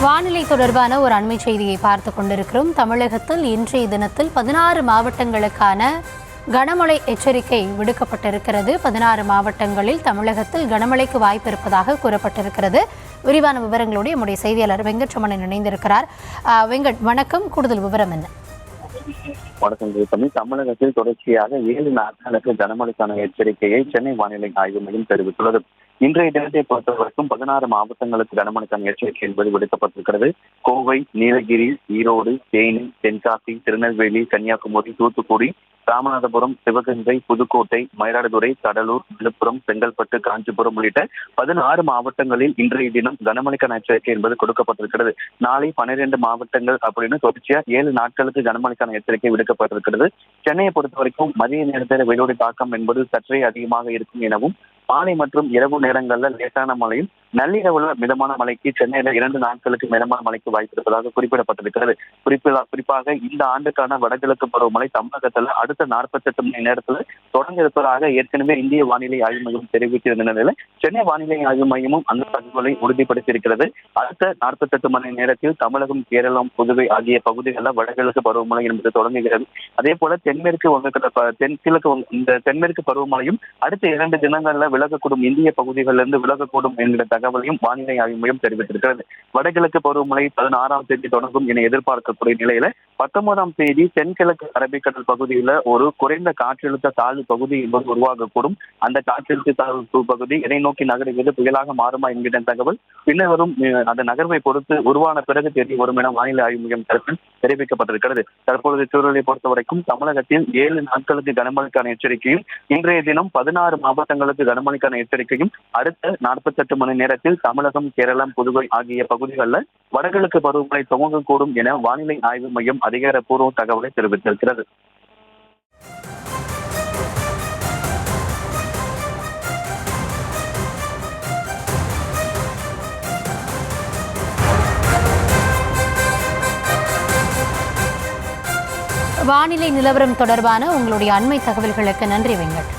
வானிலை தொடர்பான ஒரு அண்மை செய்தியை பார்த்து கொண்டிருக்கிறோம். தமிழகத்தில் இன்றைய தினத்தில் 16 மாவட்டங்களுக்கான கனமழை எச்சரிக்கை விடுக்கப்பட்டிருக்கிறது. 16 மாவட்டங்களில் தமிழகத்தில் கனமழைக்கு வாய்ப்பு இருப்பதாக கூறப்பட்டிருக்கிறது. விரிவான விவரங்களோடு நம்முடைய செய்தியாளர் வெங்கட்ரமணன் இணைந்திருக்கிறார். வெங்கட், வணக்கம். கூடுதல் விவரம் என்ன? வணக்கம். தமிழகத்தில் தொடர்ச்சியாக 7 நாட்களுக்கு கனமழைக்கான எச்சரிக்கையை சென்னை வானிலை ஆய்வு மையம் தெரிவித்துள்ளது. இன்றைய தினத்தை பொறுத்தவரைக்கும் 16 மாவட்டங்களுக்கு கனமழைக்கான எச்சரிக்கை என்பது விடுக்கப்பட்டிருக்கிறது. கோவை, நீலகிரி, ஈரோடு, தேனி, தென்காசி, திருநெல்வேலி, கன்னியாகுமரி, தூத்துக்குடி, ராமநாதபுரம், சிவகங்கை, புதுக்கோட்டை, மயிலாடுதுறை, கடலூர், விழுப்புரம், செங்கல்பட்டு, காஞ்சிபுரம் உள்ளிட்ட 16 மாவட்டங்களில் இன்றைய தினம் கனமழைக்கான எச்சரிக்கை என்பது கொடுக்கப்பட்டிருக்கிறது. நாளை 12 மாவட்டங்கள் அப்படின்னு தொடர்ச்சியா 7 நாட்களுக்கு கனமழைக்கான எச்சரிக்கை விடுக்கப்பட்டிருக்கிறது. சென்னையை பொறுத்தவரைக்கும் மதிய நேரத்தில் வெயிலுடைய தாக்கம் என்பது சற்றே அதிகமாக இருக்கும் எனவும், மாலை மற்றும் இரவு நேரங்களில் லேசான மழையும், நள்ளிரவுல மிதமான மழைக்கு சென்னையில 2 நாட்களுக்கு மிதமான மழைக்கு வாய்ப்பு இருப்பதாக குறிப்பிடப்பட்டிருக்கிறது. குறிப்பாக இந்த ஆண்டுக்கான வடகிழக்கு பருவமழை தமிழகத்துல அடுத்த 48 மணி நேரத்துல தொடங்க இருப்பதாக ஏற்கனவே இந்திய வானிலை ஆய்வு மையம் தெரிவித்திருந்த நிலையில சென்னை வானிலை ஆய்வு மையமும் அந்த தகவலை உறுதிப்படுத்தியிருக்கிறது. அடுத்த 48 மணி நேரத்தில் தமிழகம், கேரளம், புதுவை ஆகிய பகுதிகளில் வடகிழக்கு பருவமழை என்பது தொடங்குகிறது. அதே போல தென்மேற்கு பருவமழையும் அடுத்த 2 தினங்கள்ல விலகக்கூடும், இந்திய பகுதிகளிலிருந்து விலகக்கூடும் என்கிற தகவலையும் வானிலை ஆய்வு மையம் தெரிவித்திருக்கிறது. வடகிழக்கு பருவமழை 16ஆம் தேதி தொடங்கும் என எதிர்பார்க்கக்கூடிய நிலையில 19ஆம் தேதி தென்கிழக்கு அரபிக்கடல் பகுதியில ஒரு குறைந்த காற்றழுத்த தாழ்வு பகுதி என்பது உருவாகக்கூடும். அந்த காற்றழுத்த தாழ்வு பகுதி எதை நோக்கி நகர்கிறது, புயலாக மாறுமா என்கிற தகவல் பின்னர் வரும் அந்த நகர்வை பொறுத்து உருவான பிறகு தெரிய வரும் என வானிலை ஆய்வு மையம் தரப்பில் தெரிவிக்கப்பட்டிருக்கிறது. தற்பொழுது சூழலை பொறுத்தவரைக்கும் தமிழகத்தில் 7 நாட்களுக்கு கனமழைக்கான எச்சரிக்கையும், இன்றைய தினம் 16 மாவட்டங்களுக்கு கனமழைக்கான எச்சரிக்கையும், அடுத்த 48 மணி நேரத்தில் தமிழகம், கேரளம், புதுவை ஆகிய பகுதிகளில் வடகிழக்கு பருவமழை துவங்கக்கூடும் என வானிலை ஆய்வு மையம் அதிகாரப்பூர்வ தகவலை தெரிவித்திருக்கிறது. வானிலை நிலவரம் தொடர்பான உங்களுடைய அண்மை தகவல்களுக்கு நன்றி வெங்கட்.